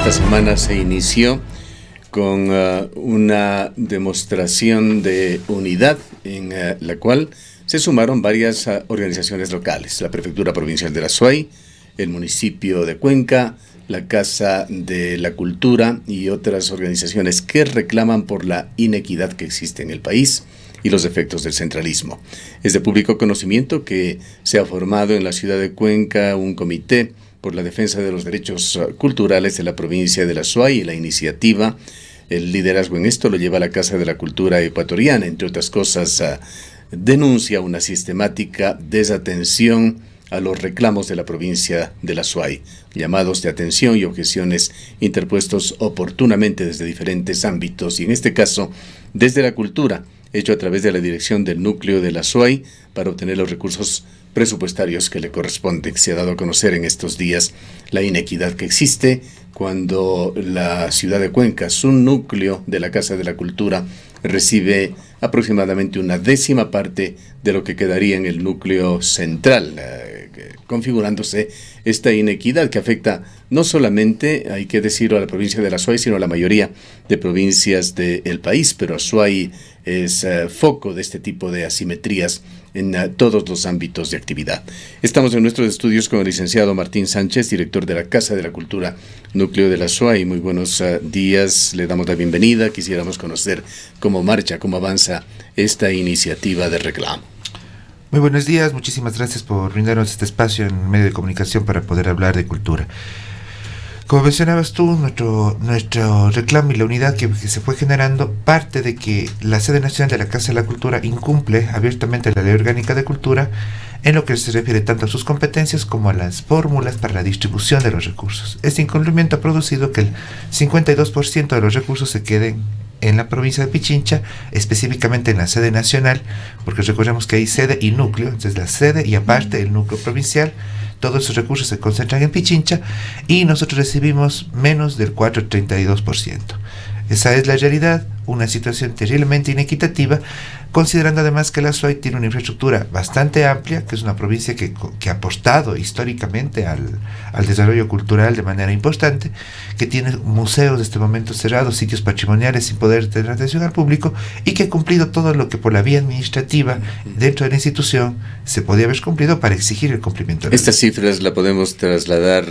esta semana se inició con una demostración de unidad en la cual se sumaron varias organizaciones locales, la Prefectura Provincial de Azuay, el municipio de Cuenca, la Casa de la Cultura y otras organizaciones que reclaman por la inequidad que existe en el país y los efectos del centralismo. Es de público conocimiento que se ha formado en la ciudad de Cuenca un comité por la defensa de los derechos culturales de la provincia de Azuay y la iniciativa. El liderazgo en esto lo lleva la Casa de la Cultura Ecuatoriana, entre otras cosas, denuncia una sistemática desatención a los reclamos de la provincia de Azuay, llamados de atención y objeciones interpuestos oportunamente desde diferentes ámbitos y en este caso desde la cultura, hecho a través de la dirección del núcleo de Azuay para obtener los recursos presupuestarios que le corresponden. Se ha dado a conocer en estos días la inequidad que existe cuando la ciudad de Cuenca, su núcleo de la Casa de la Cultura, recibe aproximadamente una décima parte de lo que quedaría en el núcleo central, configurándose esta inequidad que afecta no solamente, hay que decirlo, a la provincia de Azuay, sino a la mayoría de provincias del país, pero Azuay es foco de este tipo de asimetrías en todos los ámbitos de actividad. Estamos en nuestros estudios con el licenciado Martín Sánchez, director de la Casa de la Cultura, núcleo de Azuay. Muy buenos días, le damos la bienvenida. Quisiéramos conocer cómo marcha, cómo avanza esta iniciativa de reclamo. Muy buenos días, muchísimas gracias por brindarnos este espacio en medio de comunicación para poder hablar de cultura. Como mencionabas tú, nuestro reclamo y la unidad que se fue generando parte de que la sede nacional de la Casa de la Cultura incumple abiertamente la Ley Orgánica de Cultura en lo que se refiere tanto a sus competencias como a las fórmulas para la distribución de los recursos. Este incumplimiento ha producido que el 52% de los recursos se queden en la provincia de Pichincha, específicamente en la sede nacional, porque recordemos que hay sede y núcleo, entonces la sede y aparte el núcleo provincial, todos esos recursos se concentran en Pichincha y nosotros recibimos menos del 4,32%. Esa es la realidad, una situación terriblemente inequitativa, considerando además que la Azuay tiene una infraestructura bastante amplia, que es una provincia que ha apostado históricamente al desarrollo cultural de manera importante, que tiene museos en este momento cerrados, sitios patrimoniales sin poder tener atención al público, y que ha cumplido todo lo que por la vía administrativa dentro de la institución se podía haber cumplido para exigir el cumplimiento de la ley. Estas cifras la podemos trasladar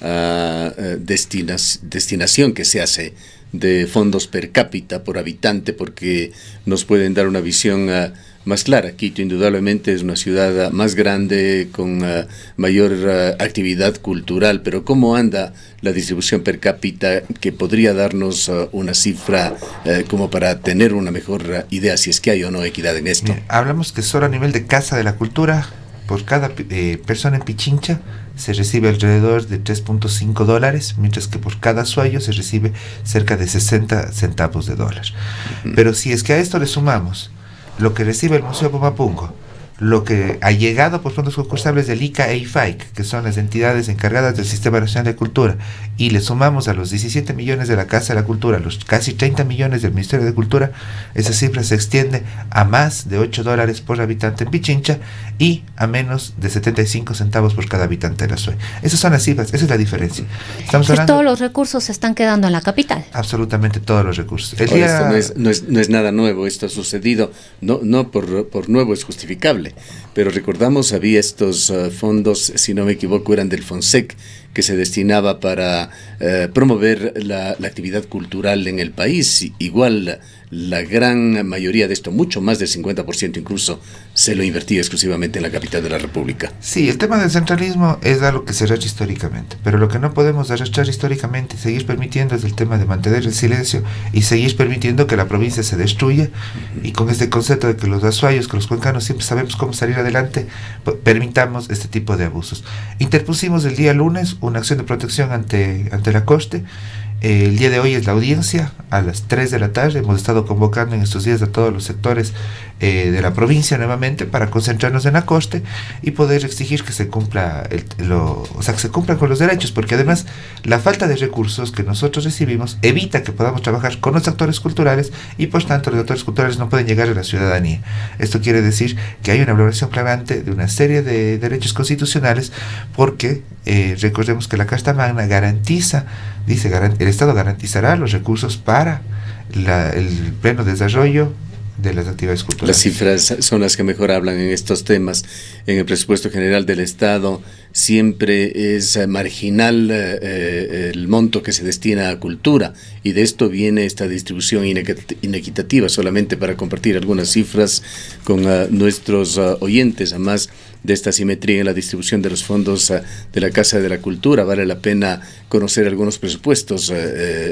a destinación que se hace de fondos per cápita por habitante, porque nos pueden dar una visión más clara. Quito indudablemente es una ciudad más grande, con mayor actividad cultural, pero ¿cómo anda la distribución per cápita que podría darnos una cifra como para tener una mejor idea si es que hay o no equidad en esto? Hablamos que solo a nivel de Casa de la Cultura, por cada persona en Pichincha se recibe alrededor de $3.5, mientras que por cada azuayo se recibe cerca de 60 centavos de dólar. Pero si es que a esto le sumamos lo que recibe el Museo Pumapungo, lo que ha llegado por fondos concursables del ICA e IFAIC, que son las entidades encargadas del Sistema Nacional de Cultura, y le sumamos a los 17 millones de la Casa de la Cultura, los casi 30 millones del Ministerio de Cultura, esa cifra se extiende a más de $8 por habitante en Pichincha y a menos de 75 centavos por cada habitante de Azuay. Esas son las cifras, esa es la diferencia. Estamos hablando, todos los recursos se están quedando en la capital. Absolutamente todos los recursos. Esto no es nada nuevo, esto ha sucedido, no por nuevo, es justificable. Pero recordamos, había estos fondos, si no me equivoco, eran del FONSEC, que se destinaba para promover la actividad cultural en el país. Igual la gran mayoría de esto, mucho más del 50% incluso, se lo invertía exclusivamente en la capital de la República. Sí, el tema del centralismo es algo que se arrastra históricamente, pero lo que no podemos arrastrar históricamente y seguir permitiendo es el tema de mantener el silencio y seguir permitiendo que la provincia se destruya, y con este concepto de que los azuayos, que los cuencanos siempre sabemos cómo salir adelante, permitamos este tipo de abusos. Interpusimos el día lunes una acción de protección ante la Corte, El día de hoy es la audiencia a las 3 de la tarde. Hemos estado convocando en estos días a todos los sectores de la provincia nuevamente para concentrarnos en la Corte y poder exigir que se cumpla que se cumplan con los derechos, porque además la falta de recursos que nosotros recibimos evita que podamos trabajar con los actores culturales y por tanto los actores culturales no pueden llegar a la ciudadanía. Esto quiere decir que hay una violación flagrante de una serie de derechos constitucionales, porque recordemos que la Carta Magna garantiza, dice, el Estado garantizará los recursos para el pleno desarrollo de las actividades culturales. Las cifras son las que mejor hablan en estos temas. En el presupuesto general del Estado siempre es marginal el monto que se destina a cultura, y de esto viene esta distribución inequitativa. Solamente para compartir algunas cifras con nuestros oyentes, además de esta simetría en la distribución de los fondos de la Casa de la Cultura, vale la pena conocer algunos presupuestos.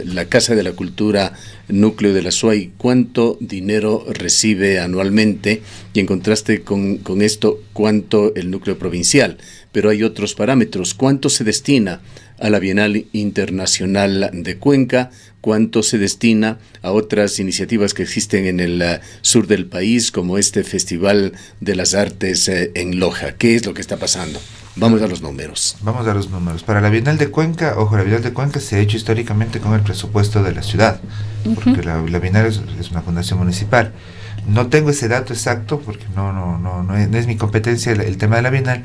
La Casa de la Cultura, núcleo de la SUAY, ¿cuánto dinero recibe anualmente? Y en contraste con esto, ¿cuánto el núcleo provincial? Pero hay otros parámetros. ¿Cuánto se destina a la Bienal Internacional de Cuenca? ¿Cuánto se destina a otras iniciativas que existen en el sur del país, como este Festival de las Artes en Loja? ¿Qué es lo que está pasando? Vamos a los números. Vamos a los números. Para la Bienal de Cuenca, la Bienal de Cuenca se ha hecho históricamente con el presupuesto de la ciudad, porque la Bienal es una fundación municipal. No tengo ese dato exacto, porque no es mi competencia el tema de la Bienal,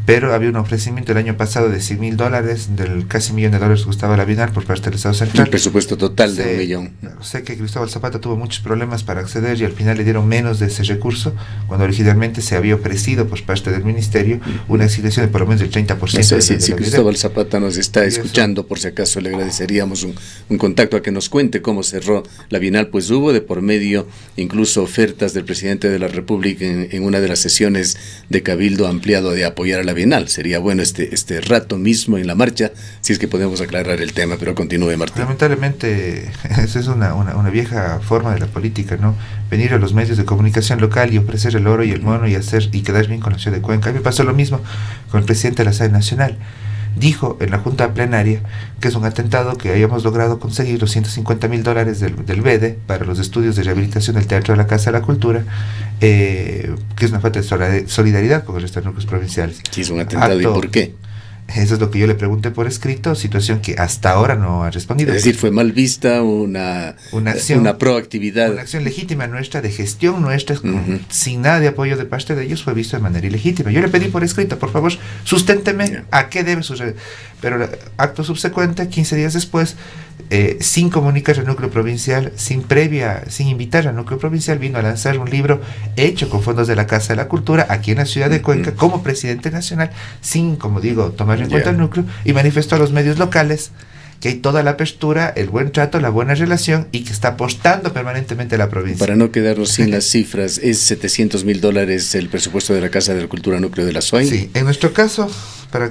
pero había un ofrecimiento el año pasado de $100,000, del casi $1 millón que costaba la Bienal por parte del Estado Central. El presupuesto total de $1 millón. Sé que Cristóbal Zapata tuvo muchos problemas para acceder y al final le dieron menos de ese recurso, cuando originalmente se había ofrecido por parte del Ministerio una asignación de por lo menos del 30%. Si Cristóbal Zapata nos está escuchando, por si acaso le agradeceríamos un contacto a que nos cuente cómo cerró la Bienal. Pues hubo de por medio incluso ofertas del presidente de la República en una de las sesiones de Cabildo ampliado de apoyar a la Bienal. Sería bueno este rato mismo en la marcha, si es que podemos aclarar el tema, pero continúe, Martín. Lamentablemente, eso es una vieja forma de la política, ¿no? Venir a los medios de comunicación local y ofrecer el oro y el mono y quedar bien con la ciudad de Cuenca. A mí me pasó lo mismo con el presidente de la SAE Nacional. Dijo en la junta plenaria que es un atentado que hayamos logrado conseguir los $150,000 del BEDE para los estudios de rehabilitación del Teatro de la Casa de la Cultura, que es una falta de solidaridad con el resto de núcleos provinciales. Sí, es un atentado. ¿Y por qué? Eso es lo que yo le pregunté por escrito, situación que hasta ahora no ha respondido. Es decir, fue mal vista una proactividad. Una acción legítima nuestra, de gestión nuestra, sin nada de apoyo de parte de ellos, fue visto de manera ilegítima. Yo le pedí por escrito, por favor, susténteme a qué debe suceder. Pero acto subsecuente, 15 días después, sin comunicar al núcleo provincial, sin invitar al núcleo provincial, vino a lanzar un libro hecho con fondos de la Casa de la Cultura aquí en la ciudad de Cuenca, como presidente nacional, sin, como digo, tomar en cuenta el núcleo, y manifestó a los medios locales que hay toda la apertura, el buen trato, la buena relación, y que está apostando permanentemente a la provincia. Para no quedarnos sin las cifras, ¿es $700,000 el presupuesto de la Casa de la Cultura núcleo de la SUAY? Sí, en nuestro caso, para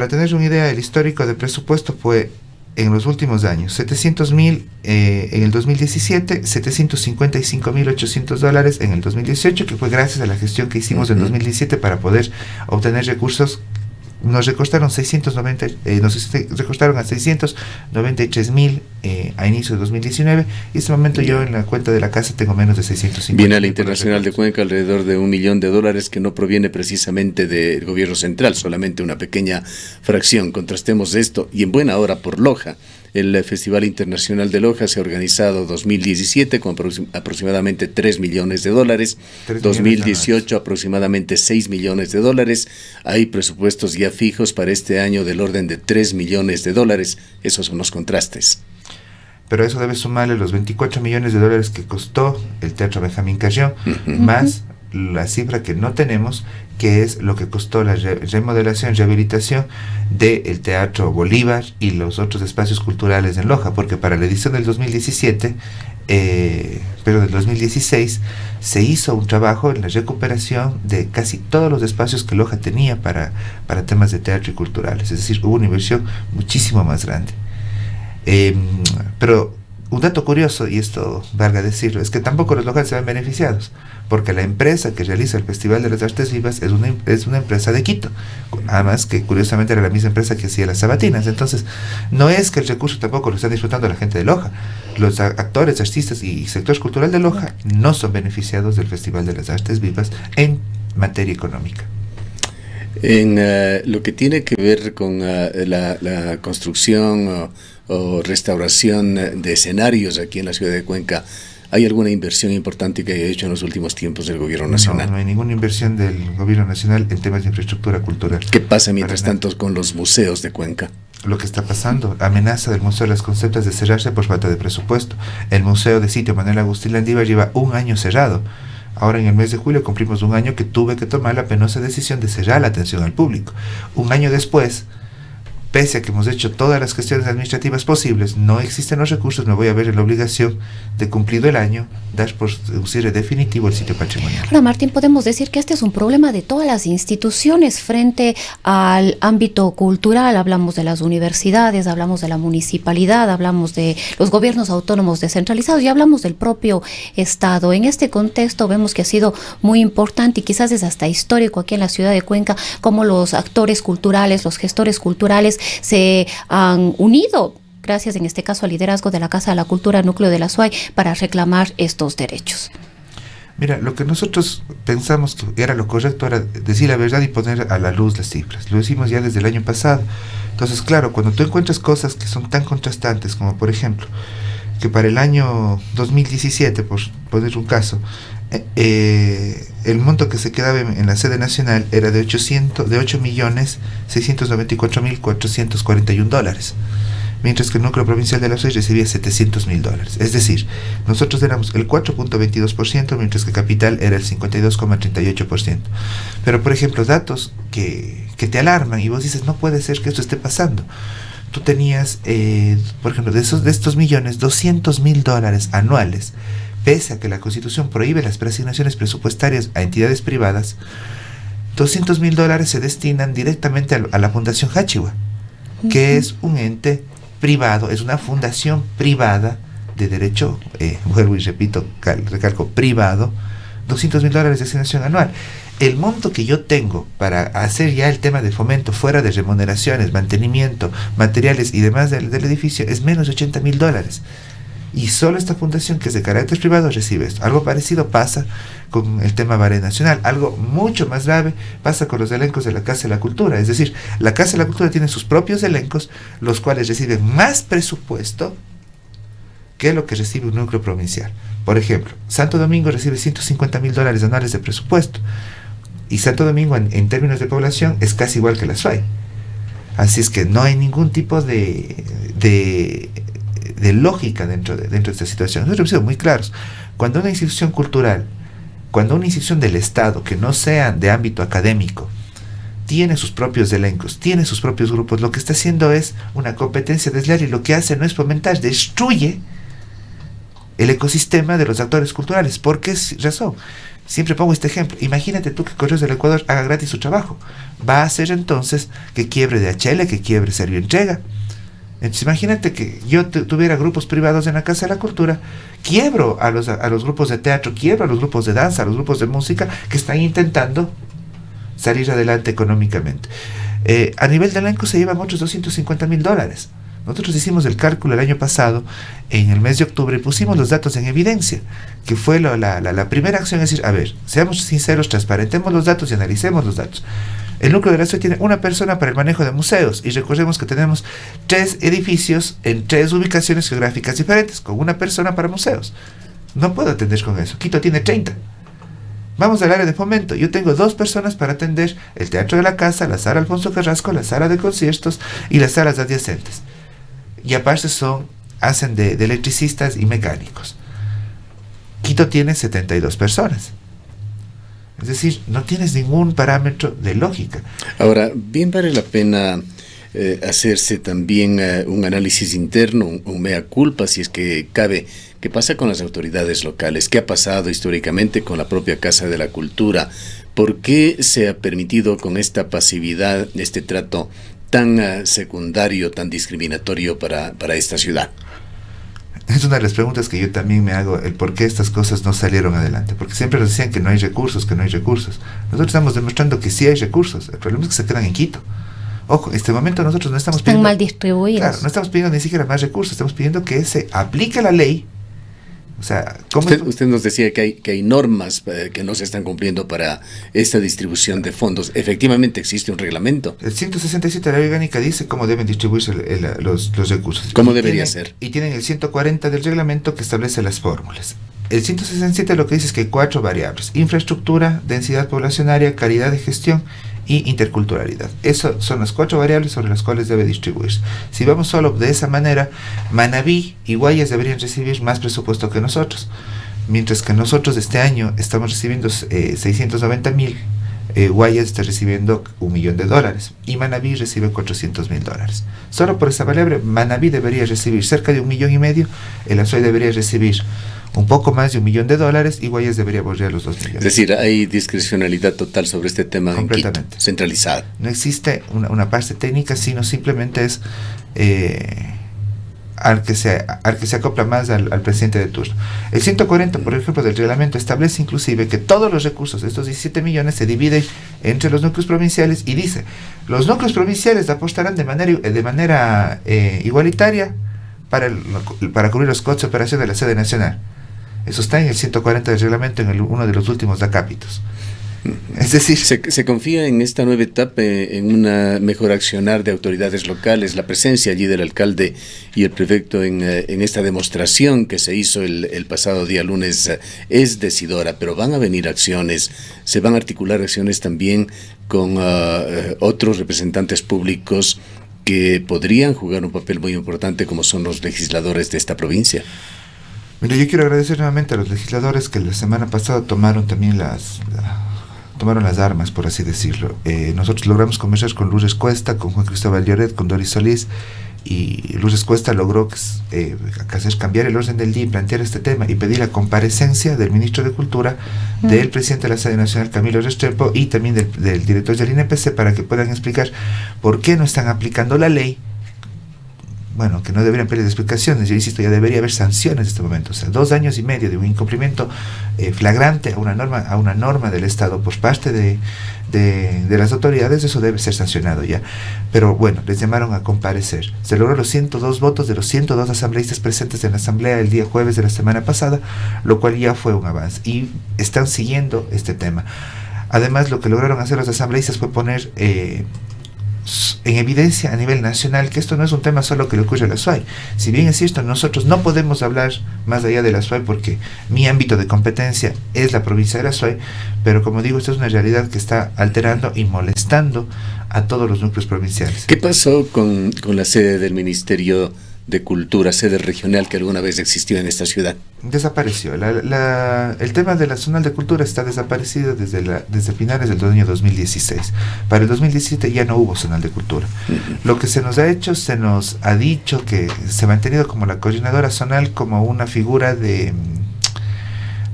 tener una idea, el histórico de presupuesto fue en los últimos años, 700,000 en el 2017, $755,800 en el 2018, que fue gracias a la gestión que hicimos en 2017 para poder obtener recursos. Nos recostaron a 693,000 a inicio de 2019, y en este momento yo en la cuenta de la casa tengo menos de 650. Bienal Internacional de Cuenca, alrededor de $1 millón, que no proviene precisamente del gobierno central, solamente una pequeña fracción. Contrastemos esto, y en buena hora por Loja. El Festival Internacional de Loja se ha organizado 2017 con aproximadamente $3 millones, 2018 aproximadamente $6 millones. Hay presupuestos ya fijos para este año del orden de $3 millones. Esos son los contrastes. Pero eso debe sumarle los $24 millones que costó el Teatro Benjamín Carrión, más la cifra que no tenemos, que es lo que costó la remodelación, rehabilitación del Teatro Bolívar y los otros espacios culturales en Loja, porque para la edición del 2017, pero del 2016, se hizo un trabajo en la recuperación de casi todos los espacios que Loja tenía para temas de teatro y culturales, es decir, hubo una inversión muchísimo más grande. Pero un dato curioso, y esto valga decirlo, es que tampoco los locales se ven beneficiados, porque la empresa que realiza el Festival de las Artes Vivas es una empresa de Quito, además que curiosamente era la misma empresa que hacía las sabatinas. Entonces no es que el recurso tampoco lo están disfrutando la gente de Loja. Los actores, artistas y sector cultural de Loja no son beneficiados del Festival de las Artes Vivas en materia económica. En lo que tiene que ver con la construcción o restauración de escenarios aquí en la ciudad de Cuenca, ¿hay alguna inversión importante que haya hecho en los últimos tiempos del gobierno nacional? No hay ninguna inversión del gobierno nacional en temas de infraestructura cultural. ¿Qué pasa mientras tanto con los museos de Cuenca? Lo que está pasando, amenaza del Museo de las Conceptas de cerrarse por falta de presupuesto. El Museo de Sitio Manuel Agustín Landívar lleva un año cerrado. Ahora en el mes de julio cumplimos un año que tuve que tomar la penosa decisión de cerrar la atención al público. Un año después, pese a que hemos hecho todas las gestiones administrativas posibles, no existen los recursos, me voy a ver en la obligación de, cumplido el año, dar por un cierre definitivo el sitio patrimonial. Ahora, Martín, podemos decir que este es un problema de todas las instituciones frente al ámbito cultural. Hablamos de las universidades, hablamos de la municipalidad, hablamos de los gobiernos autónomos descentralizados y hablamos del propio Estado. En este contexto vemos que ha sido muy importante y quizás es hasta histórico aquí en la ciudad de Cuenca, como los actores culturales, los gestores culturales se han unido, gracias en este caso al liderazgo de la Casa de la Cultura Núcleo de la SUAY, para reclamar estos derechos. Mira, lo que nosotros pensamos que era lo correcto era decir la verdad y poner a la luz las cifras. Lo hicimos ya desde el año pasado. Entonces, claro, cuando tú encuentras cosas que son tan contrastantes, como por ejemplo, que para el año 2017, por poner un caso, el monto que se quedaba en la sede nacional era de $8.694.441, mientras que el núcleo provincial de la SUAY recibía $700.000. Es decir, nosotros éramos el 4.22%, mientras que Capital era el 52.38%. Pero, por ejemplo, datos que te alarman y vos dices, no puede ser que esto esté pasando. Tú tenías, por ejemplo, de estos millones, $200.000 anuales, pese a que la Constitución prohíbe las preasignaciones presupuestarias a entidades privadas. $200.000 se destinan directamente a la Fundación Hachiwa, que es un ente privado, es una fundación privada de derecho, vuelvo y repito, recalco, privado. $200.000 de asignación anual. El monto que yo tengo para hacer ya el tema de fomento fuera de remuneraciones, mantenimiento, materiales y demás del edificio es menos de $80.000. Y solo esta fundación, que es de carácter privado, recibe esto. Algo parecido pasa con el tema Ballet Nacional. Algo mucho más grave pasa con los elencos de la Casa de la Cultura. Es decir, la Casa de la Cultura tiene sus propios elencos, los cuales reciben más presupuesto que lo que recibe un núcleo provincial. Por ejemplo, Santo Domingo recibe $150.000 anuales de presupuesto. Y Santo Domingo, en términos de población, es casi igual que la SUAY. Así es que no hay ningún tipo de lógica dentro de esta situación. Nosotros hemos sido muy claros. Cuando una institución cultural, cuando una institución del Estado, que no sea de ámbito académico, tiene sus propios elencos, tiene sus propios grupos, lo que está haciendo es una competencia desleal, y lo que hace no es fomentar, destruye el ecosistema de los actores culturales. ¿Por qué razón? Siempre pongo este ejemplo. Imagínate tú que Correos del Ecuador haga gratis su trabajo. Va a hacer entonces que quiebre DHL, que quiebre Servientrega. Entonces imagínate que yo tuviera grupos privados en la Casa de la Cultura, quiebro a los grupos de teatro, quiebro a los grupos de danza, a los grupos de música que están intentando salir adelante económicamente. A nivel de elenco se llevan otros $250.000. Nosotros hicimos el cálculo el año pasado, en el mes de octubre, y pusimos los datos en evidencia, que fue la primera acción, es decir, a ver, seamos sinceros, transparentemos los datos y analicemos los datos. El núcleo de la SUAY tiene una persona para el manejo de museos, y recordemos que tenemos 3 edificios en 3 ubicaciones geográficas diferentes, con una persona para museos. No puedo atender con eso. Quito tiene 30. Vamos al área de fomento. Yo tengo 2 personas para atender el Teatro de la Casa, la Sala Alfonso Carrasco, la Sala de Conciertos y las salas adyacentes. Y aparte hacen de electricistas y mecánicos. Quito tiene 72 personas. Es decir, no tienes ningún parámetro de lógica. Ahora, bien vale la pena hacerse también un análisis interno, un mea culpa, si es que cabe. ¿Qué pasa con las autoridades locales? ¿Qué ha pasado históricamente con la propia Casa de la Cultura? ¿Por qué se ha permitido con esta pasividad este trato tan secundario, tan discriminatorio para esta ciudad? Es una de las preguntas que yo también me hago, el por qué estas cosas no salieron adelante. Porque siempre nos decían que no hay recursos, que no hay recursos. Nosotros estamos demostrando que sí hay recursos. El problema es que se quedan en Quito. Ojo, en este momento nosotros no estamos pidiendo... Están mal distribuidos. Claro, no estamos pidiendo ni siquiera más recursos, estamos pidiendo que se aplique la ley. O sea, ¿cómo usted nos decía que hay normas que no se están cumpliendo para esta distribución de fondos. Efectivamente existe un reglamento. El 167 de la ley orgánica dice cómo deben distribuirse los recursos. ¿Cómo debería ser? Y tienen el 140 del reglamento que establece las fórmulas. El 167 lo que dice es que hay 4 variables: infraestructura, densidad poblacionaria, calidad de gestión y interculturalidad. Esas son las 4 variables sobre las cuales debe distribuirse. Si vamos solo de esa manera, Manabí y Guayas deberían recibir más presupuesto que nosotros, mientras que nosotros este año estamos recibiendo 690,000, Guayas está recibiendo $1,000,000 y Manabí recibe $400,000. Solo por esa variable, Manabí debería recibir cerca de $1,500,000, el Azuay debería recibir un poco más de $1,000,000 y Guayas debería borrar los 2 millones. Es decir, hay discrecionalidad total sobre este tema completamente en Quito, centralizada. No existe una parte técnica, sino simplemente es al que se acopla más al presidente de turno. El 140, por ejemplo, del reglamento establece inclusive que todos los recursos de estos 17 millones se dividen entre los núcleos provinciales y dice: los núcleos provinciales apostarán de manera igualitaria para cubrir los costos de operación de la sede nacional. Eso está en el 140 del reglamento, en uno de los últimos acápitos. Es decir, se confía en esta nueva etapa en una mejor accionar de autoridades locales, la presencia allí del alcalde y el prefecto en esta demostración que se hizo el pasado día lunes es decidora, pero van a venir acciones, se van a articular acciones también con otros representantes públicos que podrían jugar un papel muy importante, como son los legisladores de esta provincia. Mira, yo quiero agradecer nuevamente a los legisladores que la semana pasada tomaron también las armas, por así decirlo. Nosotros logramos conversar con Lourdes Cuesta, con Juan Cristóbal Lloret, con Doris Solís, y Lourdes Cuesta logró hacer cambiar el orden del día y plantear este tema y pedir la comparecencia del ministro de Cultura, del presidente de la Sede Nacional, Camilo Restrepo, y también del director del INPC, para que puedan explicar por qué no están aplicando la ley. Bueno, que no deberían pedir explicaciones. Yo insisto, ya debería haber sanciones en este momento. O sea, 2 años y medio de un incumplimiento flagrante a una norma del Estado por parte de las autoridades, eso debe ser sancionado ya. Pero bueno, les llamaron a comparecer. Se logró los 102 votos de los 102 asambleístas presentes en la asamblea el día jueves de la semana pasada, lo cual ya fue un avance. Y están siguiendo este tema. Además, lo que lograron hacer los asambleístas fue poner en evidencia a nivel nacional que esto no es un tema solo que le ocurre a la SUAY. Si bien es cierto, nosotros no podemos hablar más allá de la SUAY porque mi ámbito de competencia es la provincia de la SUAY, pero como digo, esto es una realidad que está alterando y molestando a todos los núcleos provinciales. ¿Qué pasó con la sede del Ministerio de Cultura, sede regional que alguna vez existió en esta ciudad? Desapareció. El tema de la Zonal de Cultura está desaparecido desde finales del año 2016. Para el 2017 ya no hubo Zonal de Cultura. Lo que se nos ha hecho, se nos ha dicho que se ha mantenido como la coordinadora zonal como una figura de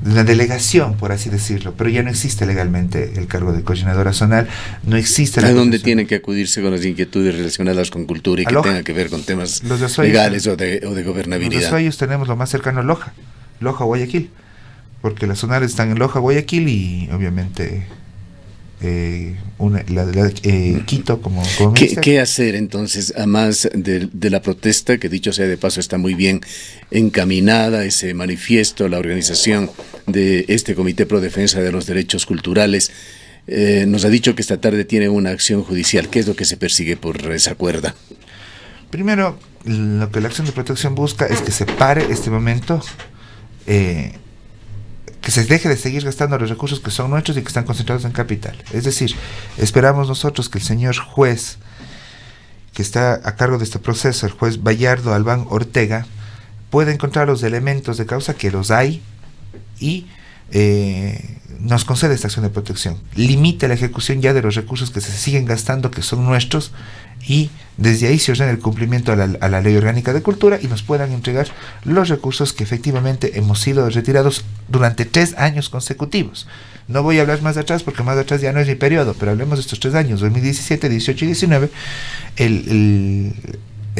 la delegación, por así decirlo, pero ya no existe legalmente el cargo de coordinadora zonal, no existe. ¿A dónde tienen que acudirse con las inquietudes relacionadas con cultura y que tengan que ver con temas legales o de gobernabilidad? Los azuayos tenemos lo más cercano a Loja, Guayaquil, porque las zonales están en Loja, Guayaquil y obviamente Quito como ¿Qué hacer entonces, a más de la protesta, que dicho sea de paso está muy bien encaminada, ese manifiesto, la organización de este Comité Pro Defensa de los Derechos Culturales? Nos ha dicho que esta tarde tiene una acción judicial. ¿Qué es lo que se persigue por esa cuerda? Primero, lo que la acción de protección busca es que se pare este momento, que se deje de seguir gastando los recursos que son nuestros y que están concentrados en capital. Es decir, esperamos nosotros que el señor juez que está a cargo de este proceso, el juez Bayardo Albán Ortega, pueda encontrar los elementos de causa, que los hay, y nos concede esta acción de protección. Limite la ejecución ya de los recursos que se siguen gastando, que son nuestros, y desde ahí se ordena el cumplimiento a la Ley Orgánica de Cultura y nos puedan entregar los recursos que efectivamente hemos sido retirados durante 3 años consecutivos. No voy a hablar más de atrás porque más de atrás ya no es mi periodo, pero hablemos de estos 3 años, 2017, 18 y 19. El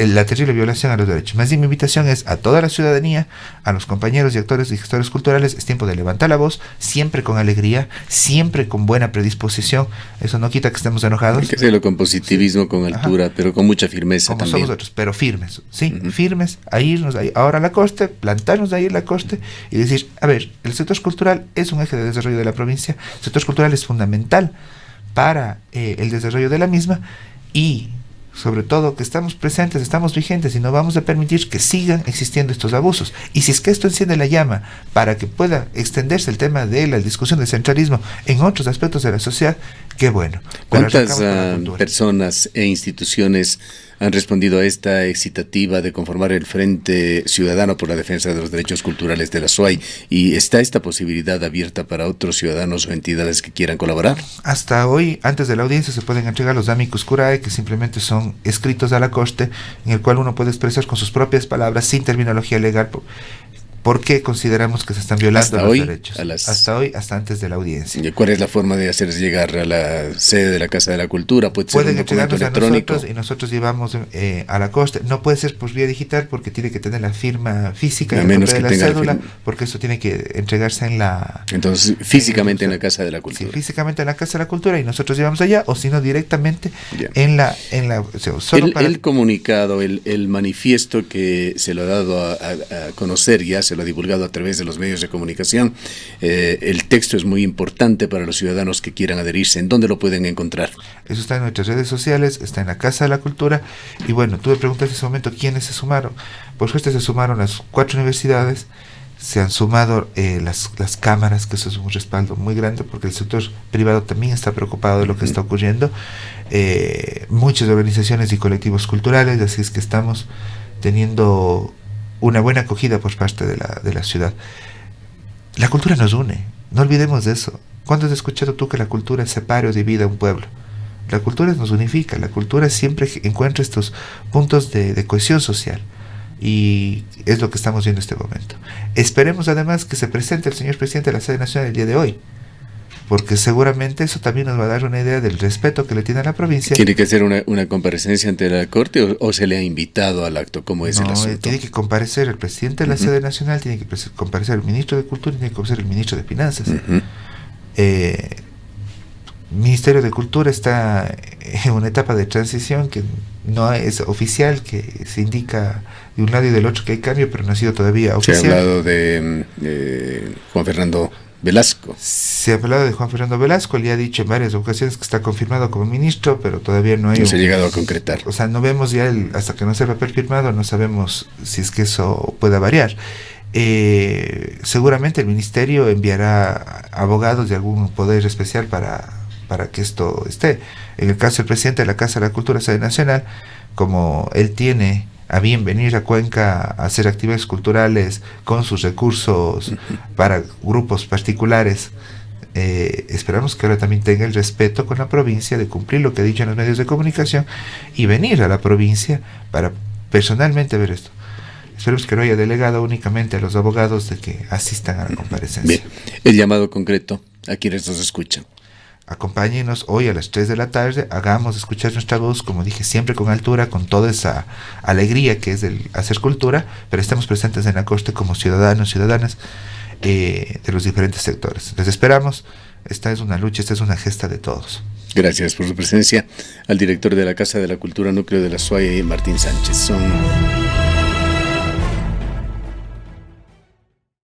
la terrible violación a los derechos. Más bien mi invitación es a toda la ciudadanía, a los compañeros, directores y gestores culturales, es tiempo de levantar la voz, siempre con alegría, siempre con buena predisposición. Eso no quita que estemos enojados. Hay que hacerlo con positivismo, con altura, ajá, pero con mucha firmeza como también. Somos otros, pero firmes, sí, firmes, a irnos ahí, ahora a la costa, plantarnos ahí en la costa y decir, a ver, el sector cultural es un eje de desarrollo de la provincia, el sector cultural es fundamental para el desarrollo de la misma, y sobre todo que estamos presentes, estamos vigentes y no vamos a permitir que sigan existiendo estos abusos. Y si es que esto enciende la llama para que pueda extenderse el tema de la discusión del centralismo en otros aspectos de la sociedad, qué bueno. ¿Cuántas personas e instituciones han respondido a esta excitativa de conformar el Frente Ciudadano por la Defensa de los Derechos Culturales de la SUAY? ¿Y está esta posibilidad abierta para otros ciudadanos o entidades que quieran colaborar? Hasta hoy, antes de la audiencia, se pueden entregar los amicus curiae, que simplemente son escritos a la corte, en el cual uno puede expresar con sus propias palabras, sin terminología legal, ¿por qué consideramos que se están violando los derechos? Hasta hoy, hasta antes de la audiencia. ¿Y cuál es la forma de hacerles llegar a la sede de la Casa de la Cultura? ¿Puede ser un documento electrónico? A nosotros llevamos a la costa. No puede ser por vía digital porque tiene que tener la firma física, a menos que tenga la cédula, porque eso tiene que entregarse en la... Entonces, físicamente en la Casa de la Cultura. Sí, físicamente en la Casa de la Cultura, y nosotros llevamos allá, o si no, directamente en la o sea, solo el comunicado, el manifiesto que se lo ha dado a conocer ya, se lo ha divulgado a través de los medios de comunicación. El texto es muy importante para los ciudadanos que quieran adherirse. ¿En dónde lo pueden encontrar? Eso está en nuestras redes sociales, está en la Casa de la Cultura. Y bueno, tú me preguntaste en ese momento quiénes se sumaron. Por suerte se sumaron las 4 universidades, se han sumado las cámaras, que eso es un respaldo muy grande porque el sector privado también está preocupado de lo que está ocurriendo. Muchas organizaciones y colectivos culturales, así es que estamos teniendo una buena acogida por parte de la ciudad. La cultura nos une, no olvidemos de eso. ¿Cuándo has escuchado tú que la cultura separe o divida a un pueblo? La cultura nos unifica, la cultura siempre encuentra estos puntos de cohesión social, y es lo que estamos viendo en este momento. Esperemos además que se presente el señor presidente de la sede nacional el día de hoy, porque seguramente eso también nos va a dar una idea del respeto que le tiene a la provincia. ¿Tiene que hacer una comparecencia ante la Corte o se le ha invitado al acto? ¿Cómo es el asunto? Tiene que comparecer el presidente de la sede nacional, tiene que comparecer el ministro de Cultura y tiene que comparecer el ministro de Finanzas. Ministerio de Cultura está en una etapa de transición que no es oficial, que se indica de un lado y del otro que hay cambio, pero no ha sido todavía oficial. Se ha hablado de Juan Fernando Velasco. Se ha hablado de Juan Fernando Velasco, él ya ha dicho en varias ocasiones que está confirmado como ministro, pero todavía no se ha llegado a concretar. O sea, no vemos ya, hasta que no sea el papel firmado, no sabemos si es que eso pueda variar. Seguramente el ministerio enviará abogados de algún poder especial para que esto esté. En el caso del presidente de la Casa de la Cultura, sede nacional, como él tiene a bien venir a Cuenca a hacer actividades culturales con sus recursos para grupos particulares, esperamos que ahora también tenga el respeto con la provincia de cumplir lo que ha dicho en los medios de comunicación y venir a la provincia para personalmente ver esto. Esperemos que no haya delegado únicamente a los abogados de que asistan a la comparecencia. Bien, el llamado concreto a quienes nos escuchan. Acompáñenos hoy a las 3 de la tarde, hagamos escuchar nuestra voz, como dije, siempre con altura, con toda esa alegría que es el hacer cultura, pero estamos presentes en la costa como ciudadanos, ciudadanas de los diferentes sectores. Les esperamos, esta es una lucha, esta es una gesta de todos. Gracias por su presencia. Al director de la Casa de la Cultura Núcleo de la SUAY, Martín Sánchez.